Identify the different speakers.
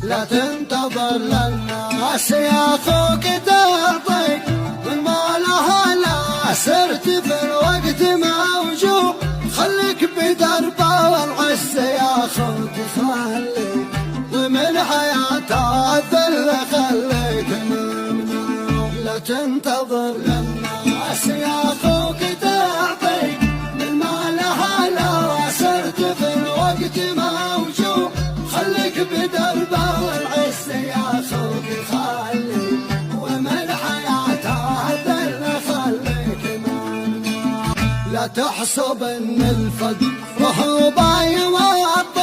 Speaker 1: لا تنتظر للناس يا اخوك تعطي من مالها، لا سرت في الوقت موجوع خليك بدرب والعز يا اخوك خليك، ومن حياته الذل خليك ممنوع. لا تنتظر للناس يا اخوك تعطي من مالها، لا سرت في الوقت موجوع خليك بدرب والعز يا اخوك خليك، ومن حياته الذل خليك ممنوع. لا تحسب ان الفقر هو بايوات